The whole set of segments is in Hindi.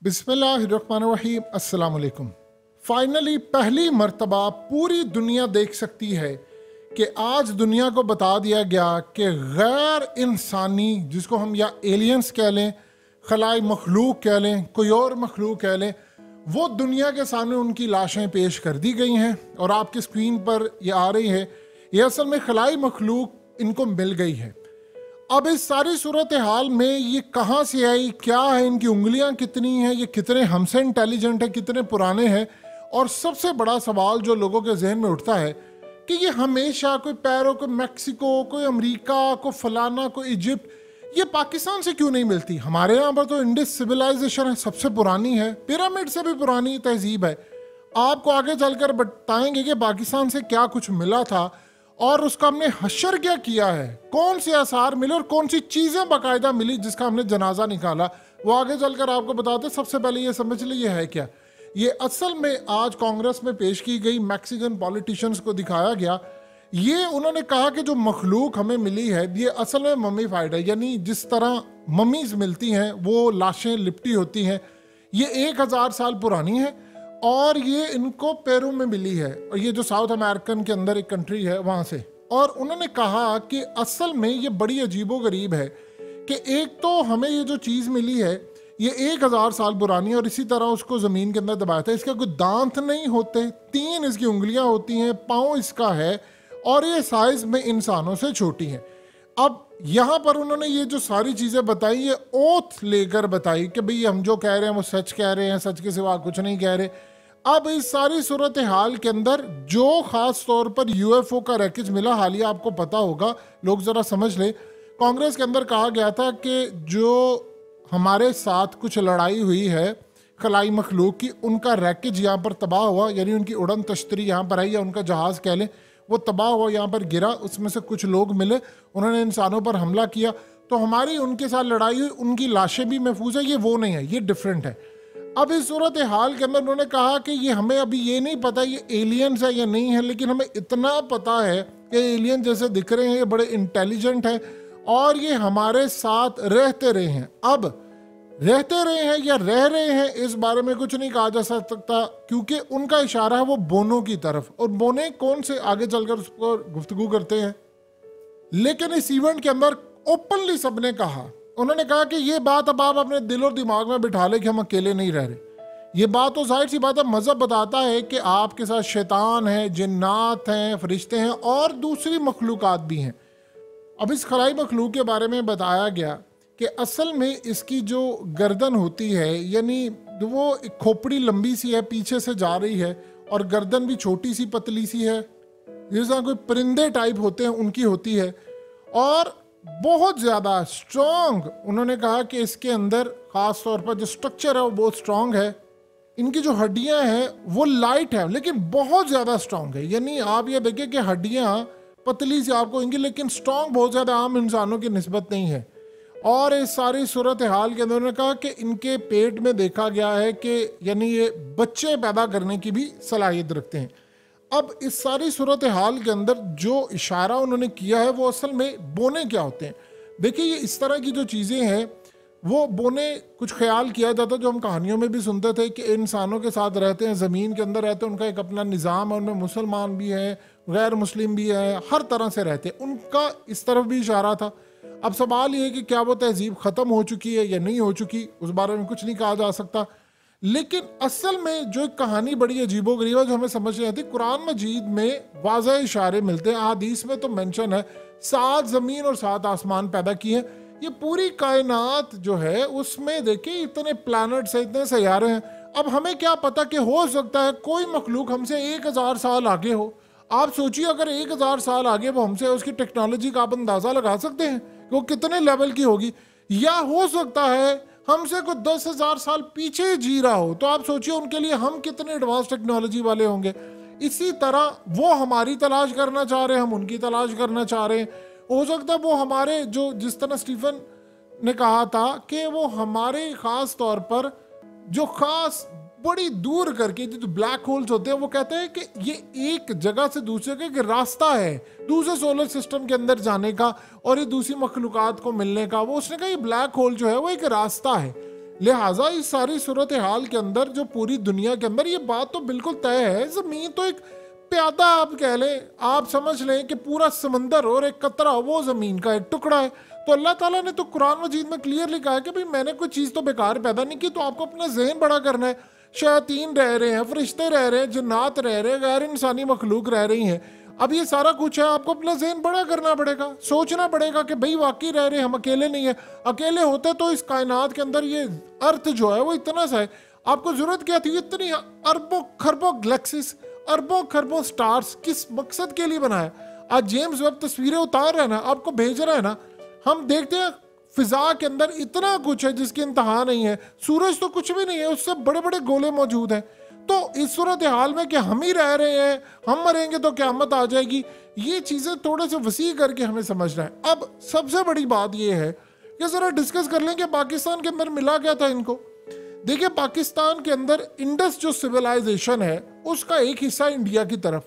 बिस्मिल्लाहिर्रहमानिर्रहीम, अस्सलाम वालेकुम। फाइनली पहली मर्तबा पूरी दुनिया देख सकती है कि आज दुनिया को बता दिया गया कि गैर इंसानी, जिसको हम या एलियंस कह लें, खलाई मखलूक कह लें, कोई और मखलूक कह लें, वो दुनिया के सामने उनकी लाशें पेश कर दी गई हैं और आपकी स्क्रीन पर ये आ रही है। ये असल में खलाई मखलूक इनको मिल गई है। अब इस सारी सूरत हाल में ये कहाँ से आई, क्या है, इनकी उंगलियां कितनी हैं, ये कितने हमसे इंटेलिजेंट है, कितने पुराने हैं, और सबसे बड़ा सवाल जो लोगों के जहन में उठता है कि ये हमेशा कोई पैरो, कोई मैक्सिको, कोई अमेरिका, कोई फलाना, कोई इजिप्ट, ये पाकिस्तान से क्यों नहीं मिलती। हमारे यहाँ पर तो इंडस सिविलाइजेशन है, सबसे पुरानी है, पिरामिड से भी पुरानी तहजीब है। आपको आगे चलकर बताएंगे कि पाकिस्तान से क्या कुछ मिला था और उसका हमने हशर क्या किया है, कौन से आसार मिले और कौन सी चीजें बाकायदा मिली जिसका हमने जनाजा निकाला, वो आगे चलकर आपको बताते। सबसे पहले ये समझ लीजिए है क्या। ये असल में आज कांग्रेस में पेश की गई मैक्सिकन पॉलिटिशियंस को दिखाया गया। ये उन्होंने कहा कि जो मखलूक हमें मिली है ये असल में मम्मीफाइड है, यानी जिस तरह मम्मीज मिलती हैं वो लाशें लिपटी होती हैं, ये 1000 साल पुरानी है और ये इनको पेरू में मिली है, और ये जो साउथ अमेरिकन के अंदर एक कंट्री है वहाँ से। और उन्होंने कहा कि असल में ये बड़ी अजीबोगरीब है कि एक तो हमें ये जो चीज़ मिली है ये 1000 साल पुरानी है और इसी तरह उसको ज़मीन के अंदर दबाया था। इसके कोई दांत नहीं होते, 3 इसकी उंगलियां होती हैं, पाँव इसका है और ये साइज में इंसानों से छोटी है। अब यहाँ पर उन्होंने ये जो सारी चीज़ें बताई ये ओथ लेकर बताई कि भाई हम जो कह रहे हैं वो सच कह रहे हैं, सच के सिवा कुछ नहीं कह रहे। अब इस सारी सूरत हाल के अंदर जो खास तौर पर यूएफओ का रैकेज मिला, हालिया आपको पता होगा, लोग जरा समझ ले। कांग्रेस के अंदर कहा गया था कि जो हमारे साथ कुछ लड़ाई हुई है खलाई मखलूक की, उनका रैकेज यहाँ पर तबाह हुआ, यानी उनकी उड़न तश्तरी यहाँ पर आई या उनका जहाज कह लें वो तबाह हुआ, यहाँ पर गिरा, उसमें से कुछ लोग मिले, उन्होंने इंसानों पर हमला किया, तो हमारी उनके साथ लड़ाई हुई, उनकी लाशें भी महफूज है। ये वो नहीं है, ये डिफरेंट है। अब इस सूरत हाल के अंदर उन्होंने कहा कि ये हमें अभी ये नहीं पता ये एलियंस है या नहीं है, लेकिन हमें इतना पता है कि एलियन जैसे दिख रहे हैं, ये बड़े इंटेलिजेंट हैं और ये हमारे साथ रहते रहे हैं। अब रहते रहे हैं या रह रहे हैं इस बारे में कुछ नहीं कहा जा सकता, क्योंकि उनका इशारा है वो बोनो की तरफ, और बोने कौन से आगे चलकर उस पर गुफ्तगू करते हैं। लेकिन इस इवेंट के अंदर ओपनली सबने कहा, उन्होंने कहा कि ये बात अब आप अपने दिल और दिमाग में बिठा ले कि हम अकेले नहीं रह रहे। ये बात तो जाहिर सी बात है, मजहब बताता है कि आपके साथ शैतान है, जिन्नात हैं, फरिश्ते हैं और दूसरी मखलूकात भी हैं। अब इस खलाई मखलूक के बारे में बताया गया कि असल में इसकी जो गर्दन होती है, यानी वो एक खोपड़ी लंबी सी है, पीछे से जा रही है, और गर्दन भी छोटी सी पतली सी है, जैसा कोई परिंदे टाइप होते हैं उनकी होती है, और बहुत ज़्यादा स्ट्रॉन्ग। उन्होंने कहा कि इसके अंदर ख़ास तौर पर जो स्ट्रक्चर है वो बहुत स्ट्रॉन्ग है। इनकी जो हड्डियां हैं वो लाइट है लेकिन बहुत ज़्यादा स्ट्रॉन्ग है, यानी आप ये देखिए कि हड्डियां पतली सी आपको होंगी लेकिन स्ट्रॉन्ग बहुत ज़्यादा आम इंसानों की निस्बत नहीं है। और इस सारी सूरत हाल के अंदर उन्होंने कहा कि इनके पेट में देखा गया है कि यानी ये बच्चे पैदा करने की भी सलाहियत रखते हैं। अब इस सारी सूरत हाल के अंदर जो इशारा उन्होंने किया है वो असल में बोने क्या होते हैं। देखिए ये इस तरह की जो चीज़ें हैं वो बोने कुछ ख्याल किया जाता जो हम कहानियों में भी सुनते थे कि इंसानों के साथ रहते हैं, ज़मीन के अंदर रहते हैं, उनका एक अपना निज़ाम है, उनमें मुसलमान भी हैं, गैर मुस्लिम भी हैं, हर तरह से रहते हैं, उनका इस तरफ भी इशारा था। अब सवाल ये है कि क्या वो तहजीब ख़त्म हो चुकी है या नहीं हो चुकी, उस बारे में कुछ नहीं कहा जा सकता। लेकिन असल में जो एक कहानी बड़ी अजीबोगरीब है जो हमें समझ नहीं आती, कुरान मजीद में वाज़ह इशारे मिलते हैं, हदीस में तो मेंशन है 7 ज़मीन और 7 आसमान पैदा किए हैं। ये पूरी कायनात जो है उसमें देखिए इतने प्लैनेट्स हैं, इतने सैयारे हैं। अब हमें क्या पता कि हो सकता है कोई मखलूक हमसे 1000 साल आगे हो। आप सोचिए अगर 1000 साल आगे वो हमसे, उसकी टेक्नोलॉजी का आप अंदाज़ा लगा सकते हैं कि वो कितने लेवल की होगी। या हो सकता है हमसे कोई 10,000 साल पीछे जी रहा हो, तो आप सोचिए उनके लिए हम कितने एडवांस टेक्नोलॉजी वाले होंगे। इसी तरह वो हमारी तलाश करना चाह रहे हैं, हम उनकी तलाश करना चाह रहे हैं। हो सकता है वो हमारे जो, जिस तरह स्टीफन ने कहा था कि वो हमारे ख़ास तौर पर जो ख़ास बड़ी दूर करके जो ब्लैक होल्स होते हैं, वो कहते हैं कि ये एक जगह से दूसरे का एक रास्ता है दूसरे सोलर सिस्टम के अंदर जाने का और ये दूसरी मखलूकात को मिलने का। वो उसने कहा ये ब्लैक होल जो है वो एक रास्ता है। लिहाजा इस सारी सूरत हाल के अंदर जो पूरी दुनिया के अंदर ये बात तो बिल्कुल तय है, ज़मीन तो एक प्यादा आप कह लें, आप समझ लें कि पूरा समंदर और एक कतरा वो ज़मीन का एक टुकड़ा है। तो अल्लाह ताला ने तो कुरान मजीद में क्लियरली कहा है कि भाई मैंने कोई चीज़ तो बेकार पैदा नहीं की, तो आपको अपना जहन बड़ा करना है। शयातीन रह रहे हैं, फरिश्ते रह रहे हैं, जन्नात रह रहे हैं, गैर इंसानी मखलूक रह रही हैं। अब ये सारा कुछ है, आपको अपना जहन बड़ा करना पड़ेगा, सोचना पड़ेगा कि भाई वाकई रह रहे हैं, हम अकेले नहीं है। अकेले होते तो इस कायनात के अंदर ये अर्थ जो है वो इतना सा है, आपको जरूरत क्या थी इतनी अरबों खरबों गैलेक्सीज, अरबों खरबों स्टार्स, किस मकसद के लिए बनाया? आज जेम्स वेब तस्वीरें उतार रहा है ना, आपको भेज रहा है ना, हम देखते हैं फिजा के अंदर इतना कुछ है जिसकी इंतहा नहीं है। सूरज तो कुछ भी नहीं है, उससे बड़े बड़े गोले मौजूद हैं। तो इस सूरत हाल में कि हम ही रह रहे हैं, हम मरेंगे तो क़यामत आ जाएगी, ये चीज़ें थोड़े से वसी करके हमें समझना है। अब सबसे बड़ी बात ये है कि ज़रा डिस्कस कर लें कि पाकिस्तान के अंदर मिला क्या था इनको। देखिए, पाकिस्तान के अंदर इंडस जो सिविलाइजेशन है उसका एक हिस्सा इंडिया की तरफ,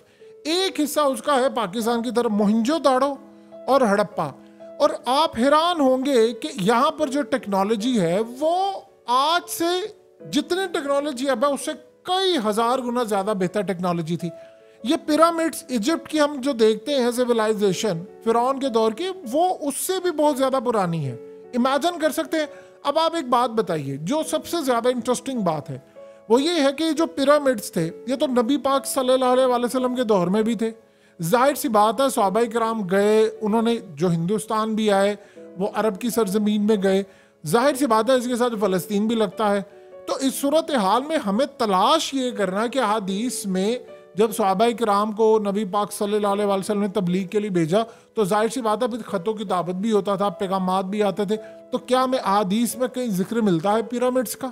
एक हिस्सा उसका है पाकिस्तान की तरफ, मोहनजोदाड़ो और हड़प्पा। और आप हैरान होंगे कि यहाँ पर जो टेक्नोलॉजी है वो आज से जितनी टेक्नोलॉजी अब है उससे कई हजार गुना ज़्यादा बेहतर टेक्नोलॉजी थी। ये पिरामिड्स इजिप्ट की हम जो देखते हैं सिविलाइजेशन फिरौन के दौर की, वो उससे भी बहुत ज़्यादा पुरानी है। इमेजिन कर सकते हैं। अब आप एक बात बताइए, जो सबसे ज़्यादा इंटरेस्टिंग बात है वो ये है कि जो पिरामिड्स थे ये तो नबी पाक सल्लल्लाहु अलैहि वसल्लम के दौर में भी थे। जाहिर सी बात है सहाबाए किराम गए, उन्होंने जो हिंदुस्तान भी आए वो अरब की सरजमीन में गए, जाहिर सी बात है इसके साथ फ़लस्तीन भी लगता है। तो इस सूरत हाल में हमें तलाश ये करना है कि हदीस में जब सहाबाए किराम को नबी पाक सल्लल्लाहु अलैहि वसल्लम ने तबलीग के लिए भेजा तो जाहिर सी बात है फिर ख़तों की दावत भी होता था, पैगामात भी आते थे। तो क्या हमें हदीस में कहीं जिक्र मिलता है पिरामिड्स का?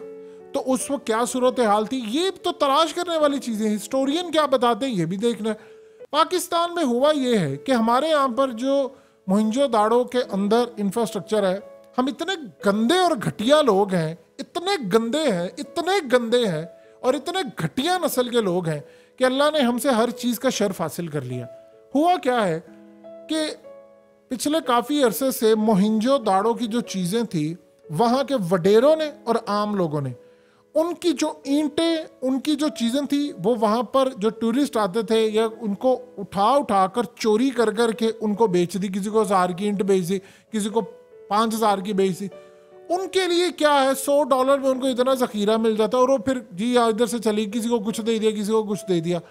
तो उस वक्त क्या सूरत हाल थी, ये तो तलाश करने वाली चीज़ें। हिस्टोरियन क्या बताते हैं ये भी देखना है। पाकिस्तान में हुआ ये है कि हमारे यहाँ पर जो मोहनजोदाड़ो के अंदर इंफ्रास्ट्रक्चर है, हम इतने गंदे और घटिया लोग हैं, इतने गंदे हैं, इतने गंदे हैं और इतने घटिया नस्ल के लोग हैं कि अल्लाह ने हमसे हर चीज़ का शर्फ हासिल कर लिया। हुआ क्या है कि पिछले काफ़ी अरसे से मोहनजोदाड़ो की जो चीज़ें थी वहाँ के वडेरों ने और आम लोगों ने उनकी जो ईंटें, उनकी जो चीज़ें थी वो वहाँ पर जो टूरिस्ट आते थे या उनको उठा कर चोरी कर कर के उनको बेच दी। किसी को 1000 की ईंट बेच दी, किसी को 5000 की बेच दी। उनके लिए क्या है, $100 में उनको इतना ज़ख़ीरा मिल जाता है और वो फिर जी इधर से चली, किसी को कुछ दे दिया, किसी को कुछ दे दिया।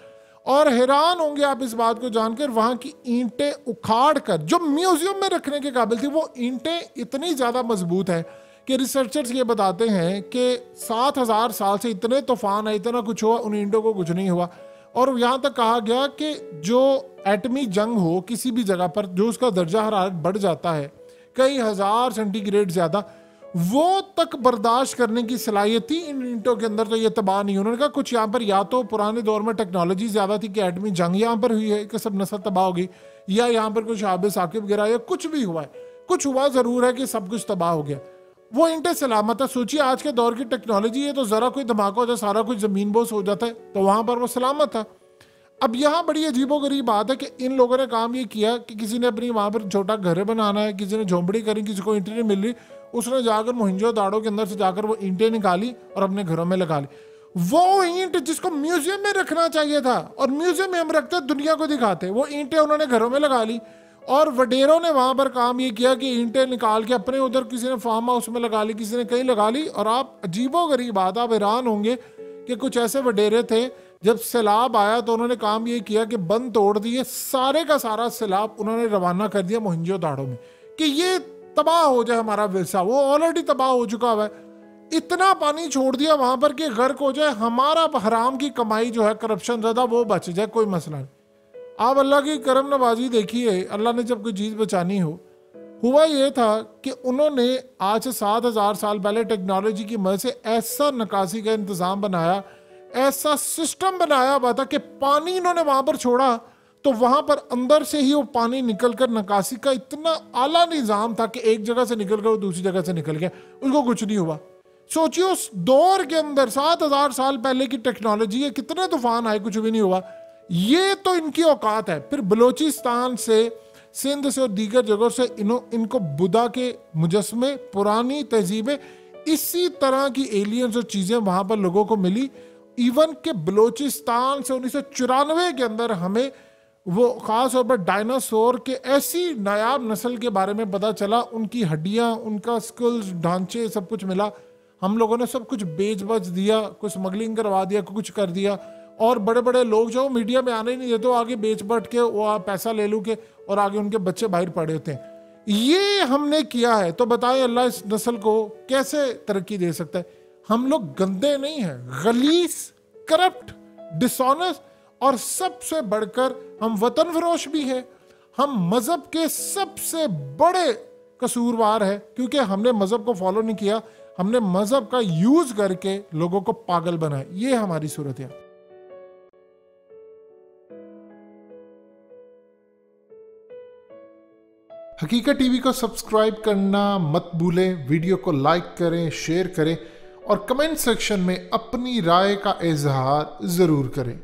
और हैरान होंगे आप इस बात को जानकर, वहाँ की ईंटें उखाड़ कर जो म्यूज़ियम में रखने के काबिल थी वो ईंटें इतनी ज़्यादा मजबूत है कि रिसर्चर्स ये बताते हैं कि 7000 साल से इतने तूफान है, इतना कुछ हुआ, उन ईंटों को कुछ नहीं हुआ। और यहाँ तक कहा गया कि जो एटमी जंग हो किसी भी जगह पर, जो उसका दर्जा हरारत बढ़ जाता है कई हजार सेंटीग्रेड ज़्यादा, वो तक बर्दाश्त करने की सलाहियत थी इन ईंटों के अंदर। तो ये तबाह नहीं। उन्होंने कहा कुछ यहाँ पर या तो पुराने दौर में टेक्नोलॉजी ज़्यादा थी कि एटमी जंग यहाँ पर हुई है कि सब नस्ल तबाह हो गई, या यहाँ पर कुछ आब साकिब गिरा या कुछ भी हुआ है, कुछ हुआ ज़रूर है कि सब कुछ तबाह हो गया। वो ईंटें सलामत है। सोचिए आज के दौर की टेक्नोलॉजी है तो ज़रा कोई धमाका हो जाए सारा कुछ ज़मीन बोस हो जाता है, तो वहाँ पर वो सलामत है। अब यहाँ बड़ी अजीबोगरीब बात है कि इन लोगों ने काम ये किया कि किसी ने अपनी वहाँ पर छोटा घर बनाना है, किसी ने झोंपड़ी करी, किसी को ईंटें नहीं मिल रही, उसने जाकर मोहनजोदाड़ो के अंदर से जाकर वो ईंटें निकाली और अपने घरों में लगा ली। वो ईंट जिसको म्यूजियम में रखना चाहिए था और म्यूजियम में हम रखते दुनिया को दिखाते, वो ईंटें उन्होंने घरों में लगा ली। और वडेरों ने वहाँ पर काम ये किया कि ईंटें निकाल के अपने उधर किसी ने फार्म हाउस में लगा ली, किसी ने कहीं लगा ली। और आप अजीबोगरीब बात, आप हैरान होंगे कि कुछ ऐसे वडेरे थे जब सैलाब आया तो उन्होंने काम ये किया कि बंद तोड़ दिए, सारे का सारा सैलाब उन्होंने रवाना कर दिया मोहनजोदाड़ो में कि ये तबाह हो जाए हमारा विरसा। वो ऑलरेडी तबाह हो चुका हुआ है, इतना पानी छोड़ दिया वहां पर कि गर्क हो जाए, हमारा हराम की कमाई जो है करप्शन ज़्यादा वो बच जाए, कोई मसला नहीं। आप अल्लाह की करम नवाजी देखिए, अल्लाह ने जब कोई चीज़ बचानी हो, हुआ ये था कि उन्होंने आज से 7000 साल पहले टेक्नोलॉजी की मदद से ऐसा निकासी का इंतज़ाम बनाया, ऐसा सिस्टम बनाया हुआ था कि पानी इन्होंने वहां पर छोड़ा तो वहां पर अंदर से ही वो पानी निकलकर निकासी का इतना आला निज़ाम था कि एक जगह से निकल कर वो दूसरी जगह से निकल गया, उसको कुछ नहीं हुआ। सोचिए उस दौर के अंदर 7000 साल पहले की टेक्नोलॉजी है, कितने तूफान आए कुछ भी नहीं हुआ। ये तो इनकी औकात है। फिर बलोचिस्तान से, सिंध से और दीगर जगहों से इनको बुद्धा के मुजस्मे, पुरानी तहजीबें, इसी तरह की एलियंस और चीजें वहां पर लोगों को मिली। इवन के बलोचिस्तान से 1994 के अंदर हमें वो खास तौर पर डायनासोर के ऐसी नायाब नस्ल के बारे में पता चला, उनकी हड्डियां, उनका स्कुल्स, ढांचे सब कुछ मिला। हम लोगों ने सब कुछ बेच बच दिया, कुछ स्मगलिंग करवा दिया, कुछ कर दिया, और बड़े बड़े लोग जो मीडिया में आने ही नहीं देते, आगे बेच बट के वो पैसा ले लू के और आगे उनके बच्चे बाहर पड़े होते हैं। ये हमने किया है, तो बताएं अल्लाह इस नस्ल को कैसे तरक्की दे सकता है? हम लोग गंदे नहीं हैं, गलीस, करप्ट, डिसऑनेस्ट, और सबसे बढ़कर हम वतन फरोश भी है। हम मजहब के सबसे बड़े कसूरवार है, क्योंकि हमने मजहब को फॉलो नहीं किया, हमने मजहब का यूज करके लोगों को पागल बनाया। ये हमारी सूरत है। हकीकत टीवी को सब्सक्राइब करना मत भूलें, वीडियो को लाइक करें, शेयर करें और कमेंट सेक्शन में अपनी राय का इजहार जरूर करें।